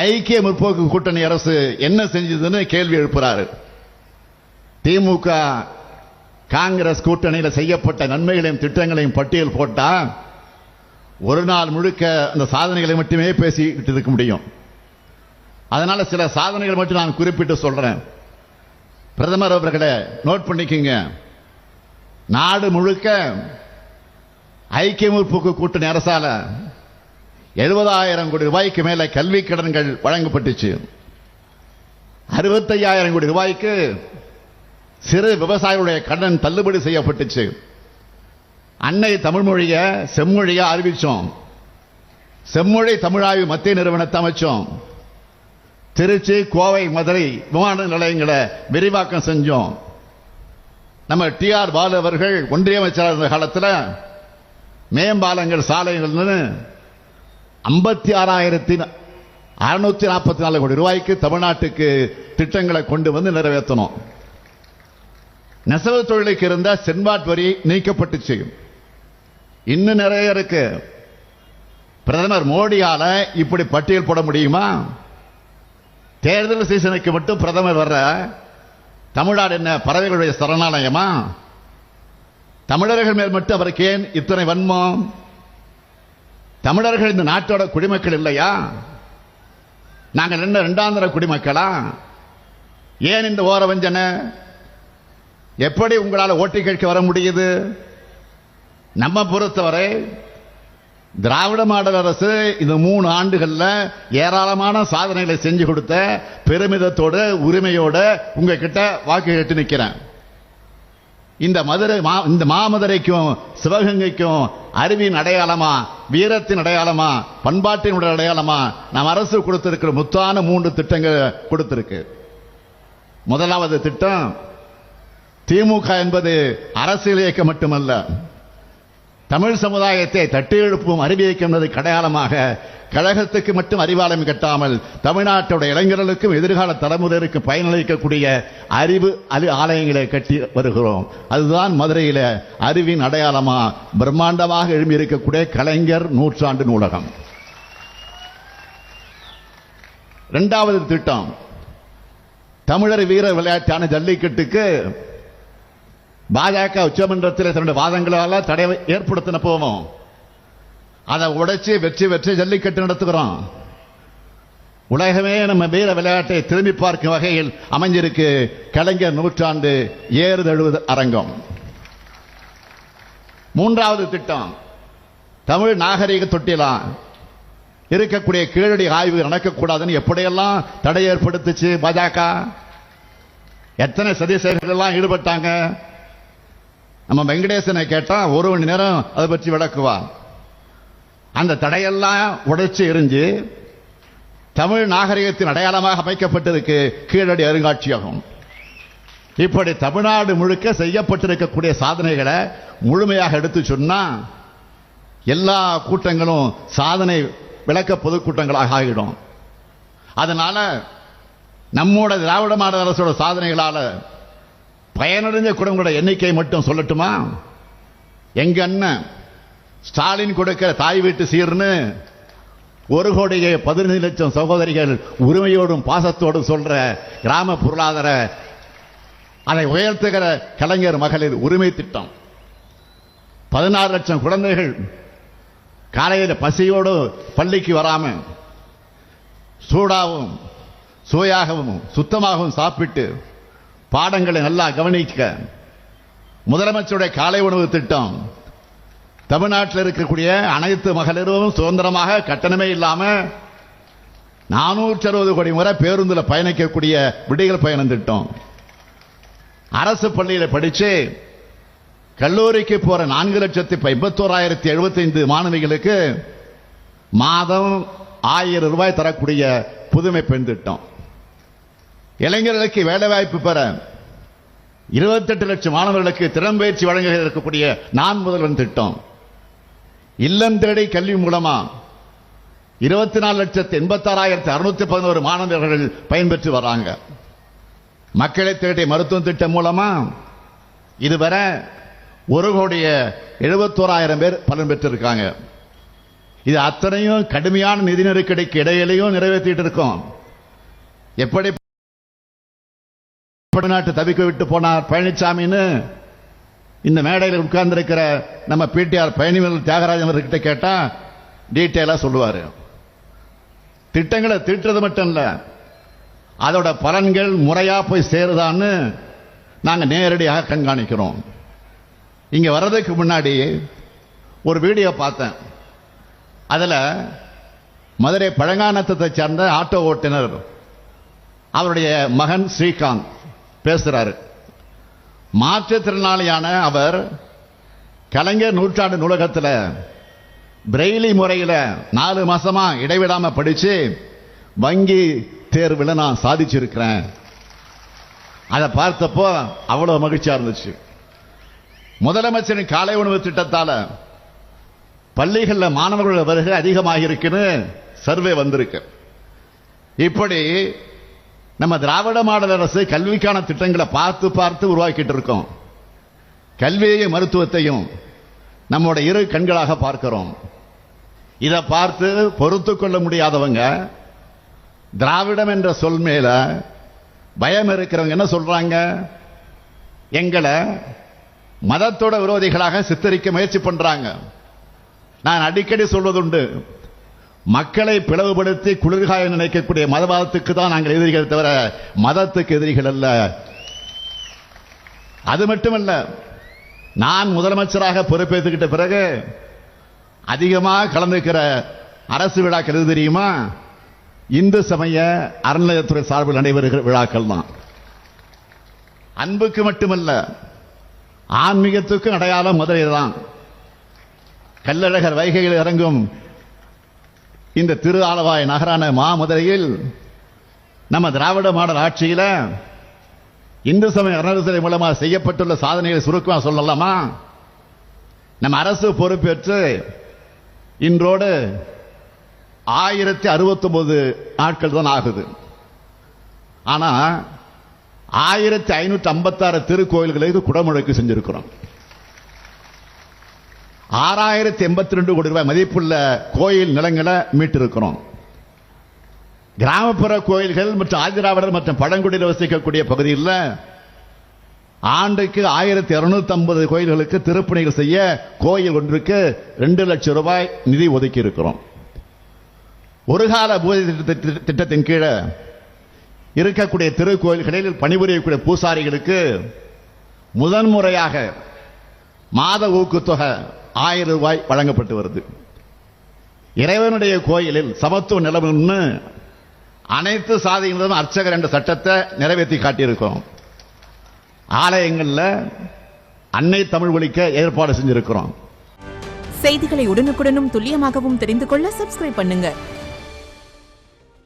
ஐக்கிய முற்போக்கு கூட்டணி அரசு என்ன செஞ்சதுன்னு கேள்வி எழுப்புறாரு. திமுக காங்கிரஸ் கூட்டணியில் செய்யப்பட்ட நன்மைகளையும் திட்டங்களையும் பட்டியல் போட்டா ஒரு நாள் முழுக்க அந்த சாதனைகளை மட்டுமே பேசிக்கிட்டு இருக்க முடியும். அதனால சில சாதனைகள் மட்டும் நான் குறிப்பிட்டு சொல்றேன். பிரதமர் அவர்களை நோட் பண்ணிக்கங்க. நாடு முழுக்க ஐக்கிய முற்போக்கு கூட்டணி அரசால 70,000 கோடி ரூபாய்க்கு மேல கல்வி கடன்கள் வழங்கப்பட்டுச்சு. 65,000 கோடி ரூபாய்க்கு சிறு விவசாயிகளுடைய கடன் தள்ளுபடி செய்யப்பட்டுச்சு. அன்னை தமிழ் மொழிய செம்மொழியா அறிவிச்சோம். செம்மொழி தமிழாய்வு மத்திய நிறுவனத்தை அமைச்சோம். திருச்சி, கோவை, மதுரை விமான நிலையங்களை விரிவாக்கம் செஞ்சோம். நம்ம TR பாலு அவர்கள் ஒன்றிய அமைச்சராக இருந்த காலத்தில் மேம்பாலங்கள் சாலைகள் 56,644 கோடி ரூபாய்க்கு தமிழ்நாட்டுக்கு திட்டங்களை கொண்டு வந்து நிறைவேற்றணும். நெசவு தொழிலுக்கு இருந்த சென்பாட் வரி நீக்கப்பட்டுச்சு. இன்னும் நிறைய இருக்கு. பிரதமர் மோடியால இப்படி பட்டியல் போட முடியுமா? தேர்தல் சீசனுக்கு மட்டும் பிரதமர் வர்ற தமிழ்நாடு என்ன பறவைகளுடைய சரணாலயமா? தமிழர்கள் மேல் மட்டும் அவருக்கு ஏன் இத்தனை வன்மம்? தமிழர்கள் இந்த நாட்டோட குடிமக்கள் இல்லையா? நாங்கள் என்ன இரண்டாந்தர குடிமக்களா? ஏன் இந்த ஓரவஞ்சனை? எப்படி உங்களால் ஓட்டு கேட்க வர முடியுது? நம்ம பொறுத்தவரை திராவிட மாடல் அரசு இந்த 3 ஆண்டுகள்ல ஏராளமான சாதனைகளை செஞ்சு கொடுத்த பெருமிதத்தோட உரிமையோட உங்ககிட்ட வாக்கு கேட்டு நிற்கிறேன். இந்த மாமதுரைக்கும் சிவகங்கைக்கும் அறிவின் அடையாளமா, வீரத்தின் அடையாளமா, பண்பாட்டினுடைய அடையாளமா நாம் அரசு கொடுத்திருக்கிற முத்தான 3 திட்டங்கள் கொடுத்திருக்கு. முதலாவது திட்டம், திமுக என்பது அரசியல் இயக்கம் மட்டுமல்ல, தமிழ் சமுதாயத்தை தட்டி எழுப்பும் அறிவு இயக்கம் என்பதற்கு அடையாளமாக கழகத்துக்கு மட்டும் அறிவாலயம் கட்டாமல் தமிழ்நாட்டுடைய இளைஞர்களுக்கும் எதிர்கால தலைமுறைக்கு பயனளிக்கக்கூடிய அறிவு ஆலயங்களை கட்டி வருகிறோம். அதுதான் மதுரையில் அறிவின் அடையாளமா பிரம்மாண்டமாக எழும்பி இருக்கக்கூடிய கலைஞர் நூற்றாண்டு நூலகம். இரண்டாவது திட்டம், தமிழர் வீர விளையாட்டான ஜல்லிக்கட்டுக்கு பாஜக உச்சமன்றத்தில் தன்னுடைய வாதங்களால தடை ஏற்படுத்தின போவோம். அதை உடைச்சு வெற்றி ஜல்லிக்கட்டு நடத்துகிறோம். உலகமே நம்ம வீர விளையாட்டை திரும்பி பார்க்கும் வகையில் அமைஞ்சிருக்கு கலைஞர் நூற்றாண்டு ஏறுதழுவது அரங்கம். மூன்றாவது திட்டம், தமிழ் நாகரிக தொட்டிலாம் இருக்கக்கூடிய கீழடி ஆய்வு நடக்கக்கூடாதுன்னு எப்படியெல்லாம் தடை ஏற்படுத்துச்சு பாஜக. எத்தனை சதி செயல்கள் ஈடுபட்டாங்க. நம்ம வெங்கடேசனை கேட்டா 1 மணி நேரம் அதை பற்றி விளக்குவா. அந்த தடையெல்லாம் உடைச்சு எரிஞ்சு தமிழ் நாகரிகத்தின் அடையாளமாக அமைக்கப்பட்டிருக்கு கீழடி அருங்காட்சியகம். இப்படி தமிழ்நாடு முழுக்க செய்யப்பட்டிருக்கக்கூடிய சாதனைகளை முழுமையாக எடுத்து சொன்னா எல்லா கூட்டங்களும் சாதனை விளக்க பொதுக்கூட்டங்களாக ஆகிடும். அதனால நம்மோட திராவிட மாடல் அரசோட சாதனைகளால பயனடைஞ்ச குடும்பங்களோட எண்ணிக்கை மட்டும் சொல்லட்டுமா? எங்க அண்ணன் ஸ்டாலின் கொடுக்கிற தாய் வீட்டு சீர்னு 1,15,00,000 சகோதரிகள் உரிமையோடும் பாசத்தோடும் சொல்ற கிராம பொருளாதார அதை உயர்த்துகிற கலைஞர் மகளிர் உரிமை திட்டம். 16 லட்சம் குழந்தைகள் காலையில் பசியோடு பள்ளிக்கு வராம சூடாகவும் சுவையாகவும் சுத்தமாகவும் சாப்பிட்டு பாடங்களை நல்லா கவனிக்க முதலமைச்சருடைய காலை உணவு திட்டம். தமிழ்நாட்டில் இருக்கக்கூடிய அனைத்து மகளிரும் சுதந்திரமாக கட்டணமே இல்லாம 460 கோடி முறை பேருந்தில் பயணிக்கக்கூடிய விடியல் பயணம் திட்டம். அரசு பள்ளியில் படிச்சு கல்லூரிக்கு போற 4,81,075 மாணவிகளுக்கு மாதம் 1000 ரூபாய் தரக்கூடிய புதுமை பெண் திட்டம். இளைஞர்களுக்கு வேலைவாய்ப்பு பெற 28 லட்சம் மாணவர்களுக்கு திறன்பயிற்சி வழங்க இருக்கக்கூடிய நான் முதல்வன் திட்டம். இல்லம் தேடி கல்வி மூலமா 24,86,611 மாணவர்கள் பயன்பெற்று வராங்க. மக்களை தேடி மருத்துவ திட்டம் மூலமா இதுவரை 1,71,00,000 பேர் பலன் பெற்றிருக்காங்க. இது அத்தனையும் கடுமையான நிதி நெருக்கடிக்கு இடையிலையும் நிறைவேற்றிட்டு இருக்கோம். எப்படி நாட்டு தவிக்க விட்டு போனார் பழனிசாமின்னு இந்த மேடையில் உட்கார்ந்திருக்கிற நம்ம பிடிஆர் பழனிவேல் தியாகராஜன் அவர்கிட்ட கேட்டா டீட்டெயிலா சொல்லுவாரு. திட்டங்களை தீட்டுறது மட்டும் இல்ல, அதோட பலன்கள் முறையா போய் சேருதான்னு நாங்க நேரடியாக கண்காணிக்கிறோம். இங்க வர்றதுக்கு முன்னாடி ஒரு வீடியோ பார்த்தேன். அதுல மதுரை பழங்கானத்தை சேர்ந்த ஆட்டோ ஓட்டுநர் அவருடைய மகன் ஸ்ரீகாந்த் பேசுறாரு. மாற்றுத்திறனாளியான அவர் கலைஞர் நூற்றாண்டு நூலகத்தில் பிரெய்லி முறையில் 4 மாசமா இடைவிடாம படிச்சு வங்கி தேர்வில் நான் சாதிச்சிருக்கிறேன். அதை பார்த்தப்போ அவ்வளவு மகிழ்ச்சியா இருந்துச்சு. முதலமைச்சரின் காலை உணவு திட்டத்தால பள்ளிகளில் மாணவர்கள் வருகை அதிகமாக இருக்குன்னு சர்வே வந்திருக்கு. இப்படி நம்ம திராவிட மாடல் அரசு கல்விக்கான திட்டங்களை பார்த்து பார்த்து உருவாக்கிட்டு இருக்கோம். கல்வியையும் மருத்துவத்தையும் நம்மோட இரு கண்களாக பார்க்கிறோம். இதை பார்த்து பொறுத்து கொள்ள முடியாதவங்க திராவிடம் என்ற சொல் மேல பயம் இருக்கிறவங்க என்ன சொல்றாங்க, எங்களை மதத்தோட விரோதிகளாக சித்தரிக்க முயற்சி பண்றாங்க. நான் அடிக்கடி சொல்வதுண்டு, மக்களை பிளவுபடுத்தி குளிர்காய நினைக்கக்கூடிய மதவாதத்துக்கு தான் நாங்கள் எதிரிகள் தவிர மதத்துக்கு எதிரிகள் அல்ல. அது மட்டுமல்ல, நான் முதலமைச்சராக பொறுப்பேற்றுக்கிட்ட பிறகு அதிகமாக கலந்துக்கிற அரசு விழாக்கள் எது தெரியுமா? இந்து சமய அறநிலையத்துறை சார்பில் நடைபெறுகிற விழாக்கள் தான். அன்புக்கு மட்டுமல்ல, ஆன்மீகத்துக்கும் அடையாளம் மதுரை தான். கள்ளழகர் வைகையில் இறங்கும் இந்த திரு ஆலவாய் நகரான மாமதுரையில் நம்ம திராவிட மாடல் ஆட்சியில இந்து சமய அறநிலையத்துறை மூலமாக செய்யப்பட்டுள்ள சாதனைகளை சுருக்கமாக சொல்லலாமா? நம்ம அரசு பொறுப்பேற்று இன்றோடு 1069 நாட்கள் தான் ஆகுது. ஆனா 1556 திருக்கோயில்களுக்கு குடமுழுக்கு செஞ்சிருக்கிறோம். 6082 கோடி ரூபாய் மதிப்புள்ள கோயில் நிலங்களை மீட்டிருக்கிறோம். கிராமப்புற கோயில்கள் மற்றும் ஆதிராவிடர் மற்றும் பழங்குடியில் வசிக்கக்கூடிய பகுதியில் ஆண்டுக்கு 1250 கோயில்களுக்கு திருப்பணிகள் செய்ய கோயில் ஒன்றுக்கு 2 லட்சம் ரூபாய் நிதி ஒதுக்கி இருக்கிறோம். ஒரு கால பூஜை திட்டத்தின் கீழே இருக்கக்கூடிய திருக்கோயில்களில் பணிபுரியக்கூடிய பூசாரிகளுக்கு முதன்முறையாக மாத ஊக்குத்தொகை 1000 ரூபாய் வழங்கப்பட்டு வருது. இறைவனுடைய கோயிலில் சமத்துவ நிலவுன்னு அனைத்து சாதியினரும் அர்ச்சகர் என்ற சட்டத்தை நிறைவேற்றி காட்டியிருக்கிறோம். ஆலயங்கள்ல அன்னை தமிழ் ஒலிக்க ஏற்பாடு செஞ்சிருக்கிறோம். செய்திகளை உடனுக்குடனும் துல்லியமாகவும் தெரிந்து கொள்ள சப்ஸ்கிரைப் பண்ணுங்க.